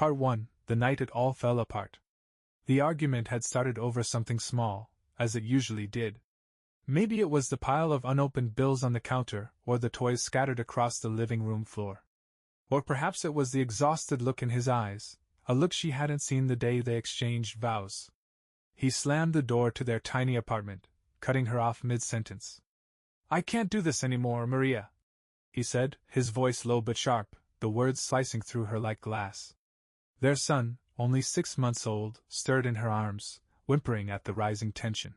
Part 1. The night it all fell apart. The argument had started over something small, as it usually did. Maybe it was the pile of unopened bills on the counter, or the toys scattered across the living room floor. Or perhaps it was the exhausted look in his eyes, a look she hadn't seen the day they exchanged vows. He slammed the door to their tiny apartment, cutting her off mid-sentence. "I can't do this anymore, Maria," he said, his voice low but sharp, the words slicing through her like glass. Their son, only 6 months old, stirred in her arms, whimpering at the rising tension.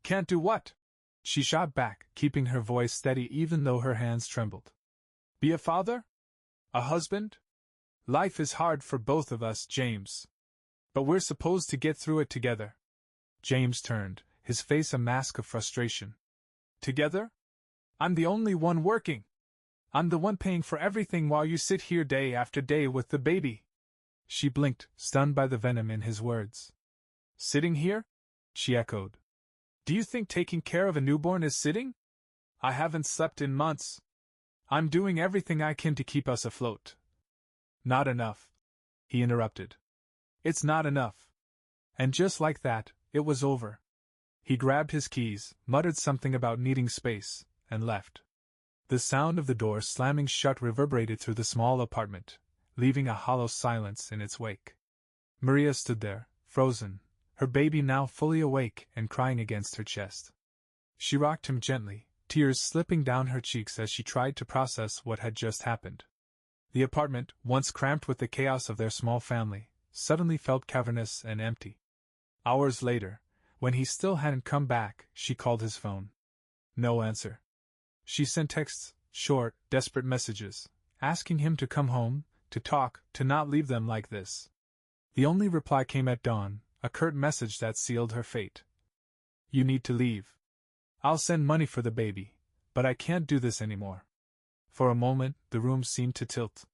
"Can't do what?" she shot back, keeping her voice steady even though her hands trembled. "Be a father? A husband? Life is hard for both of us, James. But we're supposed to get through it together." James turned, his face a mask of frustration. "Together? I'm the only one working. I'm the one paying for everything while you sit here day after day with the baby." She blinked, stunned by the venom in his words. "Sitting here?" she echoed. "Do you think taking care of a newborn is sitting? I haven't slept in months. I'm doing everything I can to keep us afloat." "Not enough," he interrupted. "It's not enough." And just like that, it was over. He grabbed his keys, muttered something about needing space, and left. The sound of the door slamming shut reverberated through the small apartment, leaving a hollow silence in its wake. Maria stood there, frozen, her baby now fully awake and crying against her chest. She rocked him gently, tears slipping down her cheeks as she tried to process what had just happened. The apartment, once cramped with the chaos of their small family, suddenly felt cavernous and empty. Hours later, when he still hadn't come back, she called his phone. No answer. She sent texts, short, desperate messages, asking him to come home, to talk, to not leave them like this. The only reply came at dawn, a curt message that sealed her fate. "You need to leave. I'll send money for the baby, but I can't do this anymore." For a moment, the room seemed to tilt.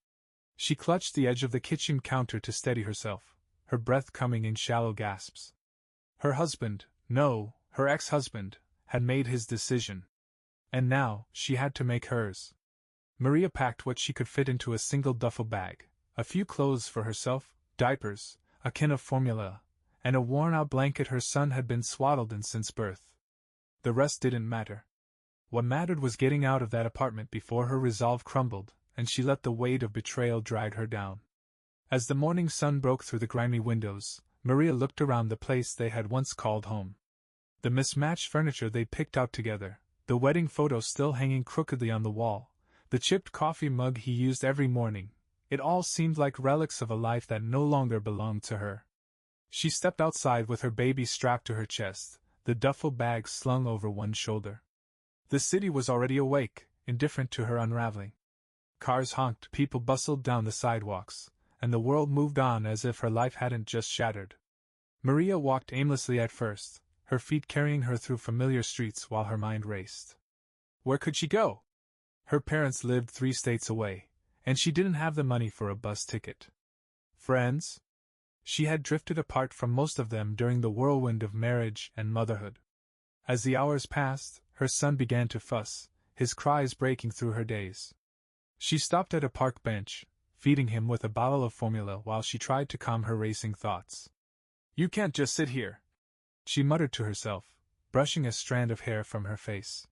She clutched the edge of the kitchen counter to steady herself, her breath coming in shallow gasps. Her husband, no, her ex-husband, had made his decision. And now, she had to make hers. Maria packed what she could fit into a single duffel bag, a few clothes for herself, diapers, a can of formula, and a worn-out blanket her son had been swaddled in since birth. The rest didn't matter. What mattered was getting out of that apartment before her resolve crumbled, and she let the weight of betrayal drag her down. As the morning sun broke through the grimy windows, Maria looked around the place they had once called home. The mismatched furniture they picked out together, the wedding photo still hanging crookedly on the wall, the chipped coffee mug he used every morning, it all seemed like relics of a life that no longer belonged to her. She stepped outside with her baby strapped to her chest, the duffel bag slung over one shoulder. The city was already awake, indifferent to her unraveling. Cars honked, people bustled down the sidewalks, and the world moved on as if her life hadn't just shattered. Maria walked aimlessly at first, her feet carrying her through familiar streets while her mind raced. Where could she go? Her parents lived 3 states away, and she didn't have the money for a bus ticket. Friends? She had drifted apart from most of them during the whirlwind of marriage and motherhood. As the hours passed, her son began to fuss, his cries breaking through her days. She stopped at a park bench, feeding him with a bottle of formula while she tried to calm her racing thoughts. "You can't just sit here," she muttered to herself, brushing a strand of hair from her face.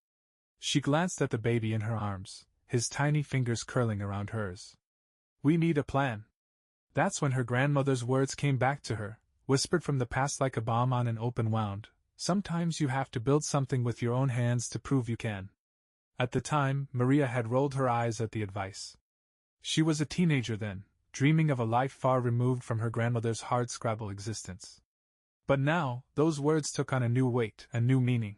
She glanced at the baby in her arms, his tiny fingers curling around hers. "We need a plan." That's when her grandmother's words came back to her, whispered from the past like a bomb on an open wound. Sometimes you have to build something with your own hands to prove you can. At the time, Maria had rolled her eyes at the advice. She was a teenager then, dreaming of a life far removed from her grandmother's hardscrabble existence. But now, those words took on a new weight, a new meaning.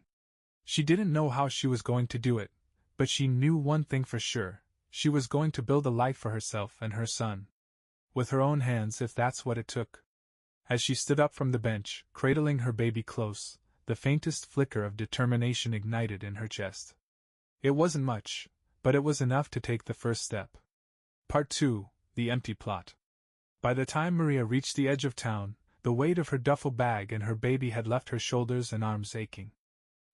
She didn't know how she was going to do it, but she knew one thing for sure: she was going to build a life for herself and her son. With her own hands, if that's what it took. As she stood up from the bench, cradling her baby close, the faintest flicker of determination ignited in her chest. It wasn't much, but it was enough to take the first step. Part 2. The Empty Plot. By the time Maria reached the edge of town, the weight of her duffel bag and her baby had left her shoulders and arms aching.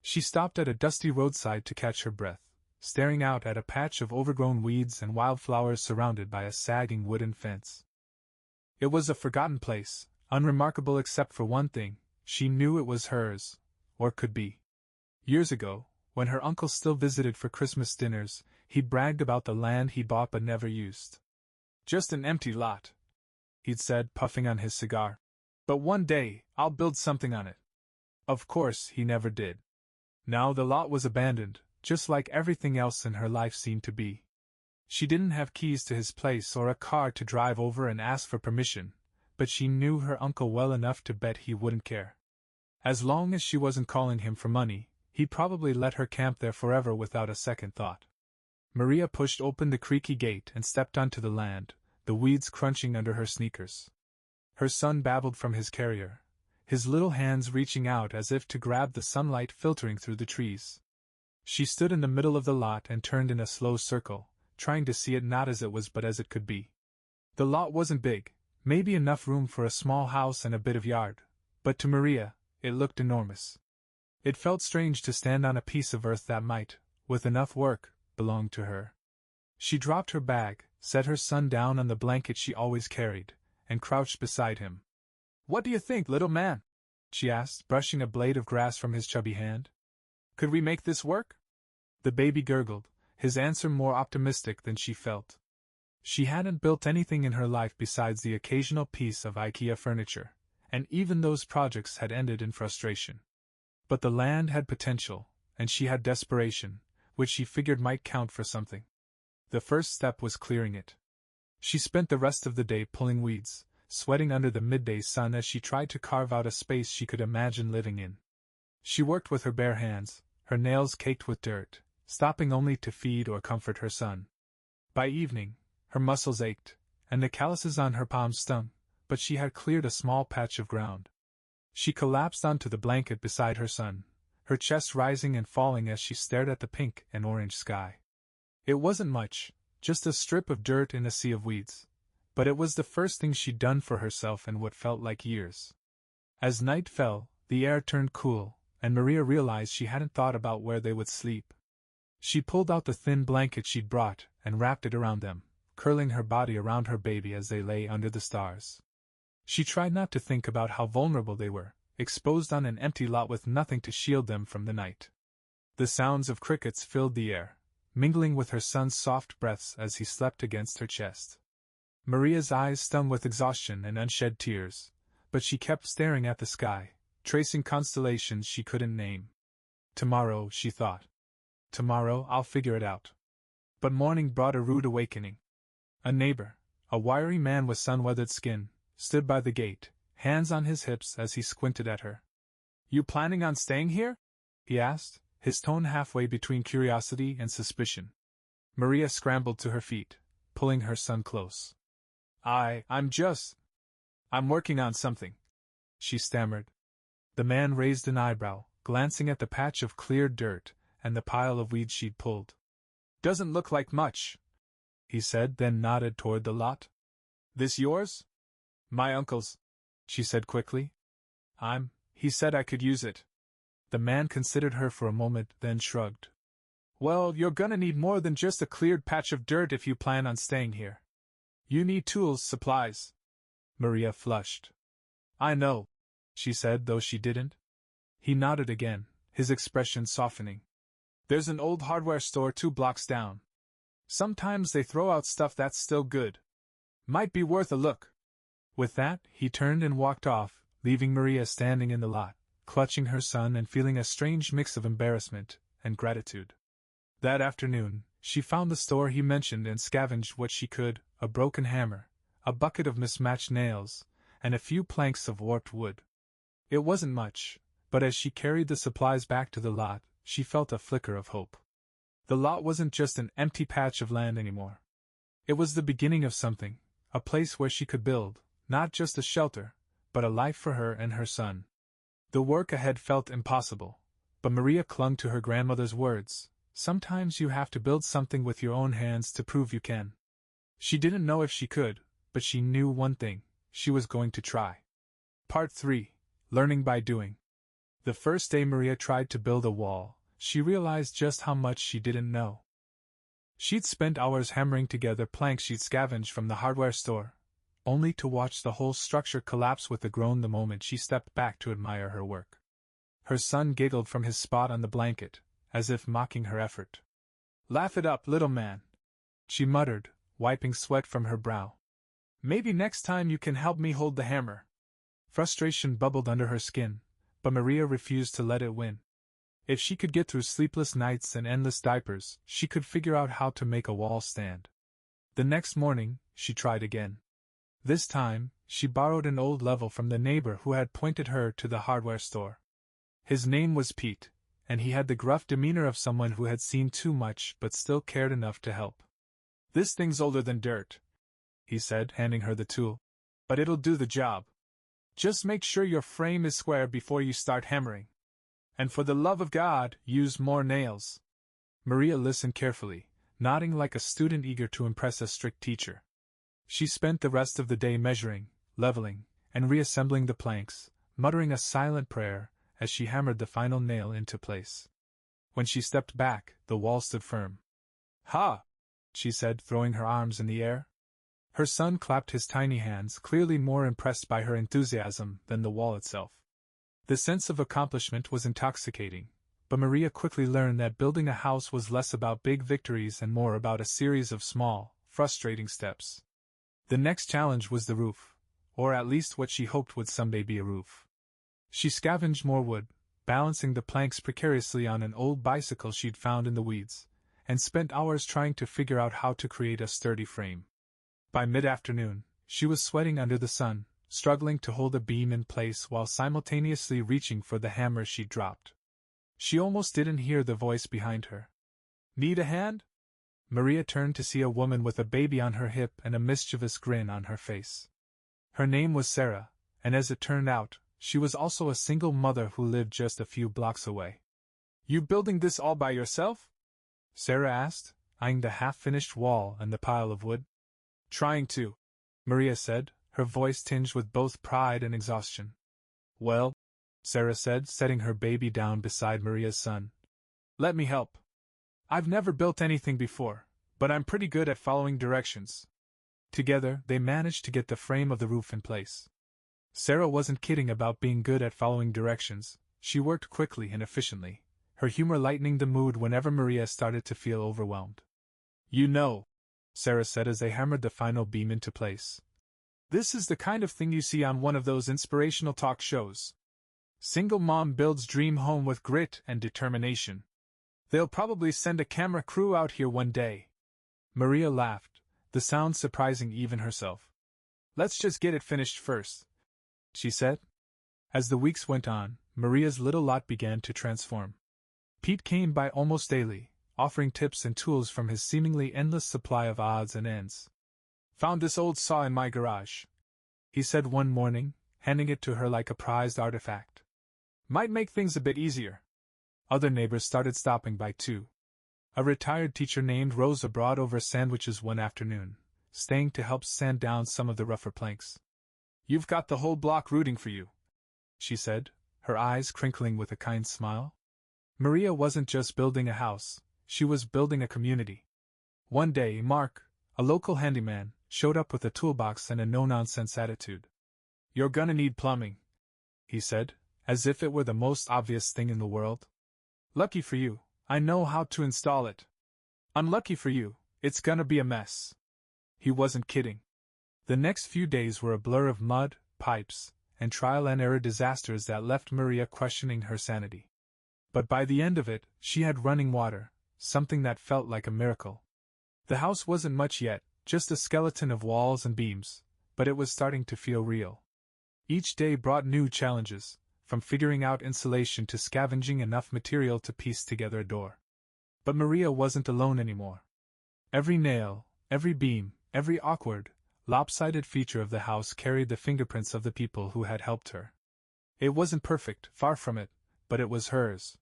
She stopped at a dusty roadside to catch her breath, staring out at a patch of overgrown weeds and wildflowers surrounded by a sagging wooden fence. It was a forgotten place, unremarkable except for one thing: she knew it was hers, or could be. Years ago, when her uncle still visited for Christmas dinners, he bragged about the land he bought but never used. "Just an empty lot," he'd said, puffing on his cigar. "But one day, I'll build something on it." Of course, he never did. Now the lot was abandoned, just like everything else in her life seemed to be. She didn't have keys to his place or a car to drive over and ask for permission, but she knew her uncle well enough to bet he wouldn't care. As long as she wasn't calling him for money, he'd probably let her camp there forever without a second thought. Maria pushed open the creaky gate and stepped onto the land, the weeds crunching under her sneakers. Her son babbled from his carrier, his little hands reaching out as if to grab the sunlight filtering through the trees. She stood in the middle of the lot and turned in a slow circle, trying to see it not as it was but as it could be. The lot wasn't big, maybe enough room for a small house and a bit of yard, but to Maria, it looked enormous. It felt strange to stand on a piece of earth that might, with enough work, belong to her. She dropped her bag, set her son down on the blanket she always carried, and crouched beside him. "What do you think, little man?" she asked, brushing a blade of grass from his chubby hand. "Could we make this work?" The baby gurgled, his answer more optimistic than she felt. She hadn't built anything in her life besides the occasional piece of IKEA furniture, and even those projects had ended in frustration. But the land had potential, and she had desperation, which she figured might count for something. The first step was clearing it. She spent the rest of the day pulling weeds, sweating under the midday sun as she tried to carve out a space she could imagine living in. She worked with her bare hands, her nails caked with dirt, stopping only to feed or comfort her son. By evening, her muscles ached, and the calluses on her palms stung, but she had cleared a small patch of ground. She collapsed onto the blanket beside her son, her chest rising and falling as she stared at the pink and orange sky. It wasn't much, just a strip of dirt in a sea of weeds, but it was the first thing she'd done for herself in what felt like years. As night fell, the air turned cool, and Maria realized she hadn't thought about where they would sleep. She pulled out the thin blanket she'd brought and wrapped it around them, curling her body around her baby as they lay under the stars. She tried not to think about how vulnerable they were, exposed on an empty lot with nothing to shield them from the night. The sounds of crickets filled the air, mingling with her son's soft breaths as he slept against her chest. Maria's eyes stung with exhaustion and unshed tears, but she kept staring at the sky, tracing constellations she couldn't name. Tomorrow, she thought. Tomorrow I'll figure it out. But morning brought a rude awakening. A neighbor, a wiry man with sun-weathered skin, stood by the gate, hands on his hips as he squinted at her. "You planning on staying here?" he asked, his tone halfway between curiosity and suspicion. Maria scrambled to her feet, pulling her son close. I'm working on something," she stammered. The man raised an eyebrow, glancing at the patch of cleared dirt and the pile of weeds she'd pulled. "Doesn't look like much," he said, then nodded toward the lot. "This yours?" "My uncle's," she said quickly. He said I could use it." The man considered her for a moment, then shrugged. "Well, you're gonna need more than just a cleared patch of dirt if you plan on staying here. You need tools, supplies." Maria flushed. "I know," she said, though she didn't. He nodded again, his expression softening. "There's an old hardware store 2 blocks down. Sometimes they throw out stuff that's still good. Might be worth a look." With that, he turned and walked off, leaving Maria standing in the lot, clutching her son and feeling a strange mix of embarrassment and gratitude. That afternoon, she found the store he mentioned and scavenged what she could: a broken hammer, a bucket of mismatched nails, and a few planks of warped wood. It wasn't much, but as she carried the supplies back to the lot, she felt a flicker of hope. The lot wasn't just an empty patch of land anymore. It was the beginning of something, a place where she could build, not just a shelter, but a life for her and her son. The work ahead felt impossible, but Maria clung to her grandmother's words: sometimes you have to build something with your own hands to prove you can. She didn't know if she could, but she knew one thing: she was going to try. Part 3. Learning by doing. The first day Maria tried to build a wall, she realized just how much she didn't know. She'd spent hours hammering together planks she'd scavenged from the hardware store, only to watch the whole structure collapse with a groan the moment she stepped back to admire her work. Her son giggled from his spot on the blanket, as if mocking her effort. "Laugh it up, little man," she muttered, wiping sweat from her brow. "Maybe next time you can help me hold the hammer." Frustration bubbled under her skin, but Maria refused to let it win. If she could get through sleepless nights and endless diapers, she could figure out how to make a wall stand. The next morning, she tried again. This time, she borrowed an old level from the neighbor who had pointed her to the hardware store. His name was Pete, and he had the gruff demeanor of someone who had seen too much but still cared enough to help. "This thing's older than dirt," he said, handing her the tool. "But it'll do the job. Just make sure your frame is square before you start hammering. And for the love of God, use more nails." Maria listened carefully, nodding like a student eager to impress a strict teacher. She spent the rest of the day measuring, leveling, and reassembling the planks, muttering a silent prayer as she hammered the final nail into place. When she stepped back, the wall stood firm. "Ha!" she said, throwing her arms in the air. Her son clapped his tiny hands, clearly more impressed by her enthusiasm than the wall itself. The sense of accomplishment was intoxicating, but Maria quickly learned that building a house was less about big victories and more about a series of small, frustrating steps. The next challenge was the roof, or at least what she hoped would someday be a roof. She scavenged more wood, balancing the planks precariously on an old bicycle she'd found in the weeds, and spent hours trying to figure out how to create a sturdy frame. By mid-afternoon, she was sweating under the sun, struggling to hold a beam in place while simultaneously reaching for the hammer she'd dropped. She almost didn't hear the voice behind her. "Need a hand?" Maria turned to see a woman with a baby on her hip and a mischievous grin on her face. Her name was Sarah, and as it turned out, she was also a single mother who lived just a few blocks away. "You building this all by yourself?" Sarah asked, eyeing the half-finished wall and the pile of wood. "Trying to," Maria said, her voice tinged with both pride and exhaustion. "Well," Sarah said, setting her baby down beside Maria's son. "Let me help. I've never built anything before, but I'm pretty good at following directions." Together, they managed to get the frame of the roof in place. Sarah wasn't kidding about being good at following directions. She worked quickly and efficiently, her humor lightening the mood whenever Maria started to feel overwhelmed. "You know," Sarah said as they hammered the final beam into place, "this is the kind of thing you see on one of those inspirational talk shows. Single mom builds dream home with grit and determination. They'll probably send a camera crew out here one day." Maria laughed, the sound surprising even herself. "Let's just get it finished first," she said. As the weeks went on, Maria's little lot began to transform. Pete came by almost daily, offering tips and tools from his seemingly endless supply of odds and ends. "Found this old saw in my garage," he said one morning, handing it to her like a prized artifact. "Might make things a bit easier." Other neighbors started stopping by too. A retired teacher named Rosa brought over sandwiches one afternoon, staying to help sand down some of the rougher planks. "You've got the whole block rooting for you," she said, her eyes crinkling with a kind smile. Maria wasn't just building a house, she was building a community. One day, Mark, a local handyman, showed up with a toolbox and a no-nonsense attitude. "You're gonna need plumbing," he said, as if it were the most obvious thing in the world. "Lucky for you, I know how to install it. Unlucky for you, it's gonna be a mess." He wasn't kidding. The next few days were a blur of mud, pipes, and trial-and-error disasters that left Maria questioning her sanity. But by the end of it, she had running water, something that felt like a miracle. The house wasn't much yet, just a skeleton of walls and beams, but it was starting to feel real. Each day brought new challenges, from figuring out insulation to scavenging enough material to piece together a door. But Maria wasn't alone anymore. Every nail, every beam, every awkward, lopsided feature of the house carried the fingerprints of the people who had helped her. It wasn't perfect, far from it, but it was hers.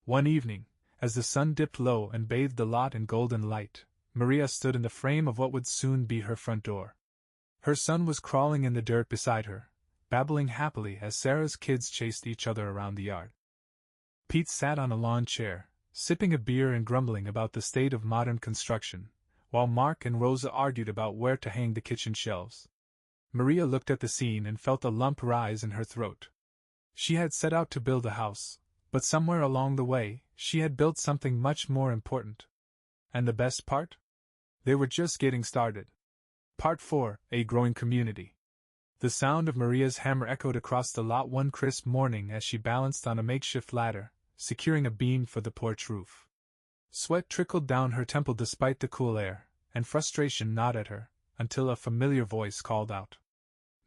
One evening, as the sun dipped low and bathed the lot in golden light, Maria stood in the frame of what would soon be her front door. Her son was crawling in the dirt beside her, babbling happily as Sarah's kids chased each other around the yard. Pete sat on a lawn chair, sipping a beer and grumbling about the state of modern construction, while Mark and Rosa argued about where to hang the kitchen shelves. Maria looked at the scene and felt a lump rise in her throat. She had set out to build a house, but somewhere along the way, she had built something much more important. And the best part? They were just getting started. Part 4: A Growing Community. The sound of Maria's hammer echoed across the lot one crisp morning as she balanced on a makeshift ladder, securing a beam for the porch roof. Sweat trickled down her temple despite the cool air, and frustration gnawed at her, until a familiar voice called out.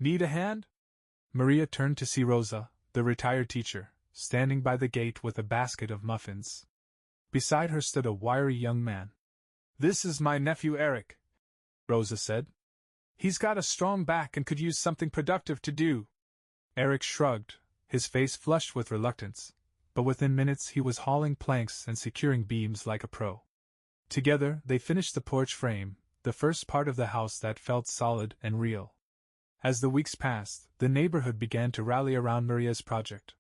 "Need a hand?" Maria turned to see Rosa, the retired teacher, standing by the gate with a basket of muffins. Beside her stood a wiry young man. "This is my nephew Eric," Rosa said. "He's got a strong back and could use something productive to do." Eric shrugged, his face flushed with reluctance, but within minutes he was hauling planks and securing beams like a pro. Together they finished the porch frame, the first part of the house that felt solid and real. As the weeks passed, the neighborhood began to rally around Maria's project.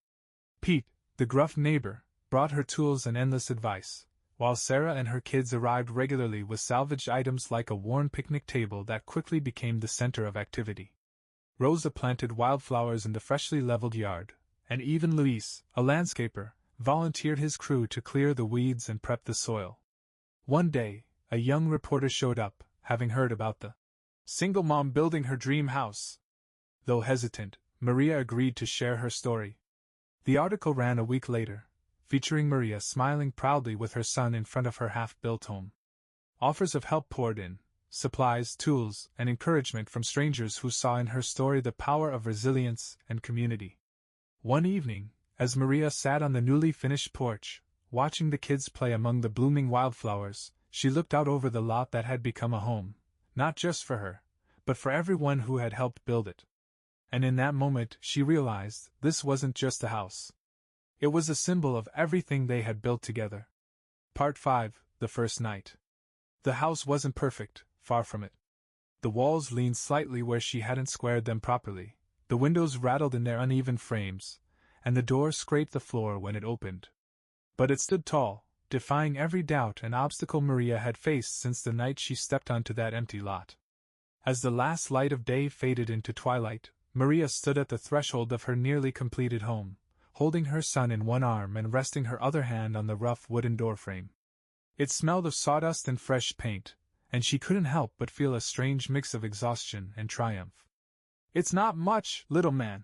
Pete, the gruff neighbor, brought her tools and endless advice, while Sarah and her kids arrived regularly with salvaged items like a worn picnic table that quickly became the center of activity. Rosa planted wildflowers in the freshly leveled yard, and even Luis, a landscaper, volunteered his crew to clear the weeds and prep the soil. One day, a young reporter showed up, having heard about the single mom building her dream house. Though hesitant, Maria agreed to share her story. The article ran a week later, featuring Maria smiling proudly with her son in front of her half-built home. Offers of help poured in, supplies, tools, and encouragement from strangers who saw in her story the power of resilience and community. One evening, as Maria sat on the newly finished porch, watching the kids play among the blooming wildflowers, she looked out over the lot that had become a home, not just for her, but for everyone who had helped build it. And in that moment she realized this wasn't just a house. It was a symbol of everything they had built together. Part 5: The First Night. The house wasn't perfect, far from it. The walls leaned slightly where she hadn't squared them properly, the windows rattled in their uneven frames, and the door scraped the floor when it opened. But it stood tall, defying every doubt and obstacle Maria had faced since the night she stepped onto that empty lot. As the last light of day faded into twilight, Maria stood at the threshold of her nearly completed home, holding her son in one arm and resting her other hand on the rough wooden doorframe. It smelled of sawdust and fresh paint, and she couldn't help but feel a strange mix of exhaustion and triumph. "It's not much, little man,"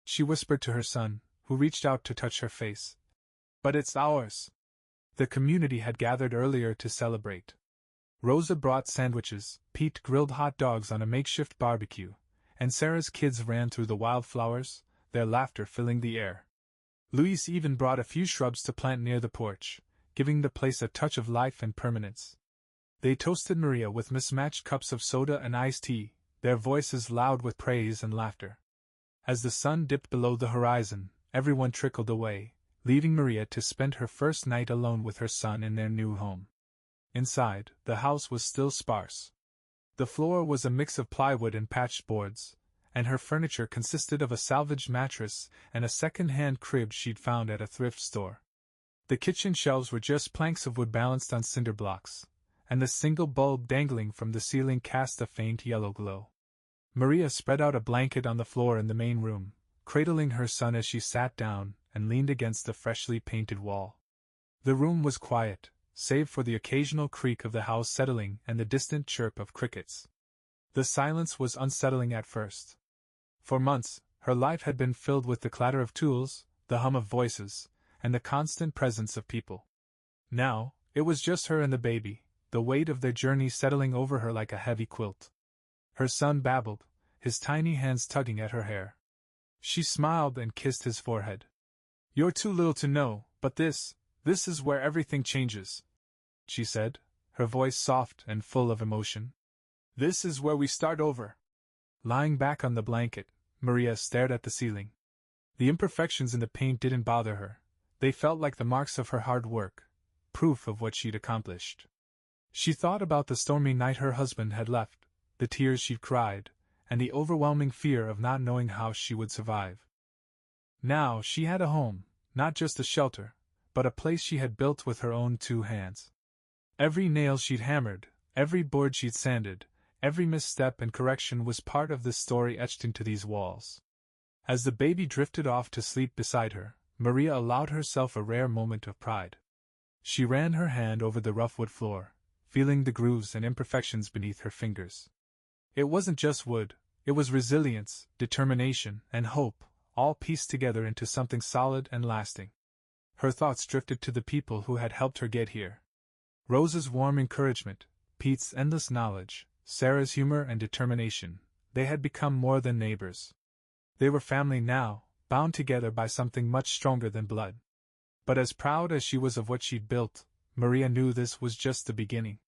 she whispered to her son, who reached out to touch her face. "But it's ours." The community had gathered earlier to celebrate. Rosa brought sandwiches, Pete grilled hot dogs on a makeshift barbecue, and Sarah's kids ran through the wildflowers, their laughter filling the air. Luis even brought a few shrubs to plant near the porch, giving the place a touch of life and permanence. They toasted Maria with mismatched cups of soda and iced tea, their voices loud with praise and laughter. As the sun dipped below the horizon, everyone trickled away, leaving Maria to spend her first night alone with her son in their new home. Inside, the house was still sparse. The floor was a mix of plywood and patched boards, and her furniture consisted of a salvaged mattress and a second-hand crib she'd found at a thrift store. The kitchen shelves were just planks of wood balanced on cinder blocks, and the single bulb dangling from the ceiling cast a faint yellow glow. Maria spread out a blanket on the floor in the main room, cradling her son as she sat down and leaned against the freshly painted wall. The room was quiet, save for the occasional creak of the house settling and the distant chirp of crickets. The silence was unsettling at first. For months, her life had been filled with the clatter of tools, the hum of voices, and the constant presence of people. Now, it was just her and the baby, the weight of their journey settling over her like a heavy quilt. Her son babbled, his tiny hands tugging at her hair. She smiled and kissed his forehead. "You're too little to know, but this is where everything changes," she said, her voice soft and full of emotion. "This is where we start over." Lying back on the blanket, Maria stared at the ceiling. The imperfections in the paint didn't bother her. They felt like the marks of her hard work, proof of what she'd accomplished. She thought about the stormy night her husband had left, the tears she'd cried, and the overwhelming fear of not knowing how she would survive. Now she had a home, not just a shelter, but a place she had built with her own two hands. Every nail she'd hammered, every board she'd sanded, Every misstep and correction was part of the story etched into these walls. As the baby drifted off to sleep beside her, Maria allowed herself a rare moment of pride. She ran her hand over the rough wood floor, feeling the grooves and imperfections beneath her fingers. It wasn't just wood, it was resilience, determination, and hope, all pieced together into something solid and lasting. Her thoughts drifted to the people who had helped her get here. Rose's warm encouragement, Pete's endless knowledge, Sarah's humor and determination, they had become more than neighbors. They were family now, bound together by something much stronger than blood. But as proud as she was of what she'd built, Maria knew this was just the beginning.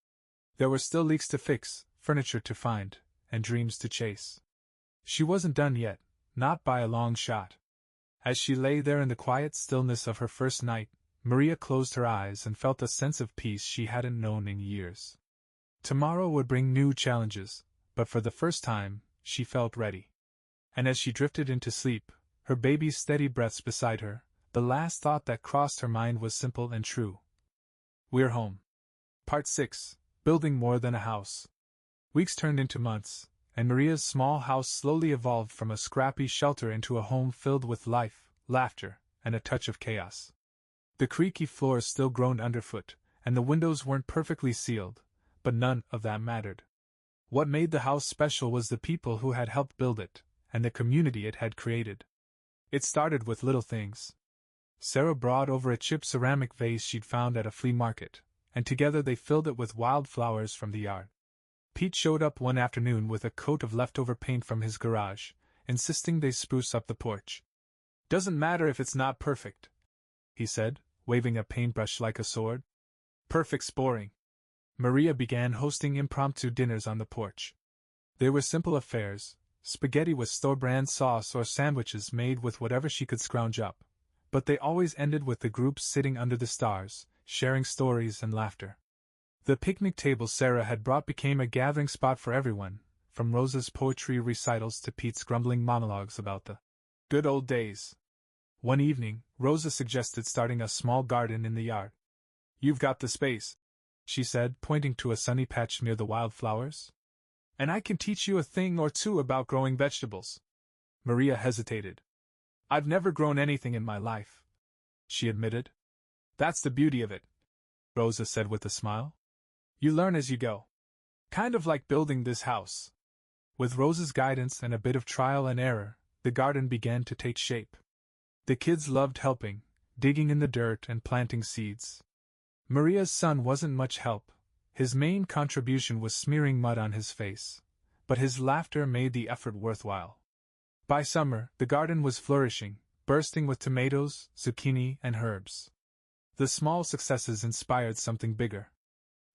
There were still leaks to fix, furniture to find, and dreams to chase. She wasn't done yet, not by a long shot. As she lay there in the quiet stillness of her first night, Maria closed her eyes and felt a sense of peace she hadn't known in years. Tomorrow would bring new challenges, but for the first time, she felt ready. And as she drifted into sleep, her baby's steady breaths beside her, the last thought that crossed her mind was simple and true. We're home. Part 6. Building more than a house. Weeks turned into months, and Maria's small house slowly evolved from a scrappy shelter into a home filled with life, laughter, and a touch of chaos. The creaky floors still groaned underfoot, and the windows weren't perfectly sealed, but none of that mattered. What made the house special was the people who had helped build it, and the community it had created. It started with little things. Sarah brought over a chipped ceramic vase she'd found at a flea market, and together they filled it with wild flowers from the yard. Pete showed up one afternoon with a coat of leftover paint from his garage, insisting they spruce up the porch. "Doesn't matter if it's not perfect," he said, waving a paintbrush like a sword. "Perfect's boring." Maria began hosting impromptu dinners on the porch. They were simple affairs, spaghetti with store-brand sauce or sandwiches made with whatever she could scrounge up, but they always ended with the group sitting under the stars, sharing stories and laughter. The picnic table Sarah had brought became a gathering spot for everyone, from Rose's poetry recitals to Pete's grumbling monologues about the good old days. One evening, Rosa suggested starting a small garden in the yard. "You've got the space," she said, pointing to a sunny patch near the wildflowers. "And I can teach you a thing or two about growing vegetables." Maria hesitated. "I've never grown anything in my life," she admitted. "That's the beauty of it," Rosa said with a smile. "You learn as you go. Kind of like building this house." With Rosa's guidance and a bit of trial and error, the garden began to take shape. The kids loved helping, digging in the dirt and planting seeds. Maria's son wasn't much help. His main contribution was smearing mud on his face, but his laughter made the effort worthwhile. By summer, the garden was flourishing, bursting with tomatoes, zucchini, and herbs. The small successes inspired something bigger.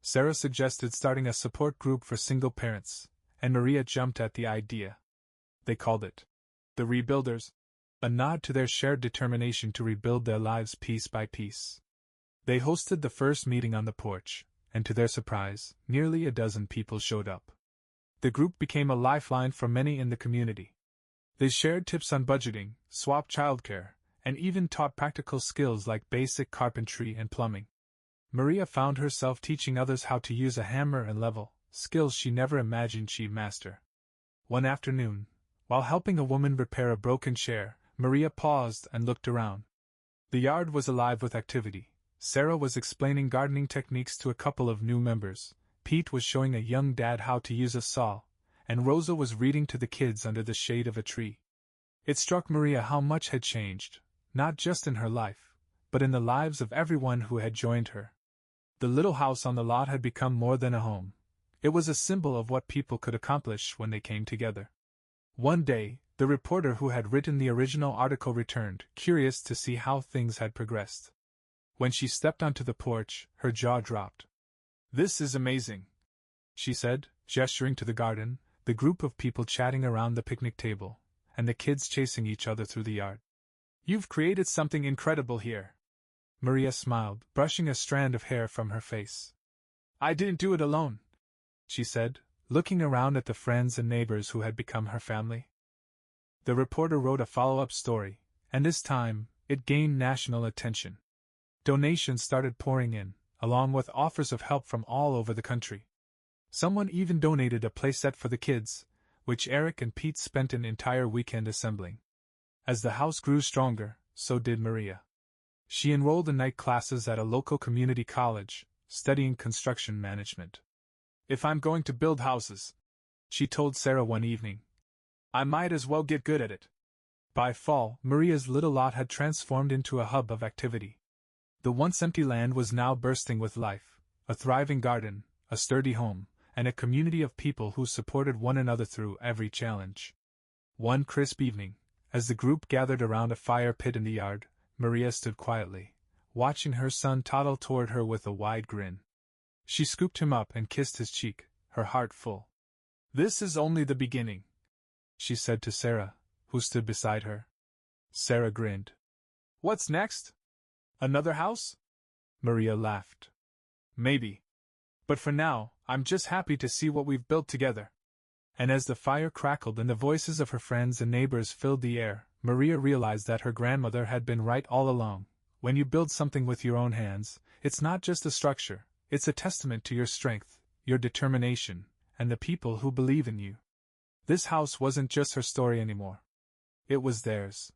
Sarah suggested starting a support group for single parents, and Maria jumped at the idea. They called it the Rebuilders, a nod to their shared determination to rebuild their lives piece by piece. They hosted the first meeting on the porch, and to their surprise, nearly a dozen people showed up. The group became a lifeline for many in the community. They shared tips on budgeting, swapped childcare, and even taught practical skills like basic carpentry and plumbing. Maria found herself teaching others how to use a hammer and level, skills she never imagined she'd master. One afternoon, while helping a woman repair a broken chair, Maria paused and looked around. The yard was alive with activity. Sarah was explaining gardening techniques to a couple of new members, Pete was showing a young dad how to use a saw, and Rosa was reading to the kids under the shade of a tree. It struck Maria how much had changed, not just in her life, but in the lives of everyone who had joined her. The little house on the lot had become more than a home. It was a symbol of what people could accomplish when they came together. One day, the reporter who had written the original article returned, curious to see how things had progressed. When she stepped onto the porch, her jaw dropped. "This is amazing," she said, gesturing to the garden, the group of people chatting around the picnic table, and the kids chasing each other through the yard. "You've created something incredible here." Maria smiled, brushing a strand of hair from her face. "I didn't do it alone," she said, looking around at the friends and neighbors who had become her family. The reporter wrote a follow-up story, and this time, it gained national attention. Donations started pouring in, along with offers of help from all over the country. Someone even donated a playset for the kids, which Eric and Pete spent an entire weekend assembling. As the house grew stronger, so did Maria. She enrolled in night classes at a local community college, studying construction management. "If I'm going to build houses," she told Sarah one evening, "I might as well get good at it." By fall, Maria's little lot had transformed into a hub of activity. The once empty land was now bursting with life, a thriving garden, a sturdy home, and a community of people who supported one another through every challenge. One crisp evening, as the group gathered around a fire pit in the yard, Maria stood quietly, watching her son toddle toward her with a wide grin. She scooped him up and kissed his cheek, her heart full. "This is only the beginning," she said to Sarah, who stood beside her. Sarah grinned. "What's next? Another house?" Maria laughed. "Maybe. But for now, I'm just happy to see what we've built together." And as the fire crackled and the voices of her friends and neighbors filled the air, Maria realized that her grandmother had been right all along. When you build something with your own hands, it's not just a structure, it's a testament to your strength, your determination, and the people who believe in you. This house wasn't just her story anymore. It was theirs.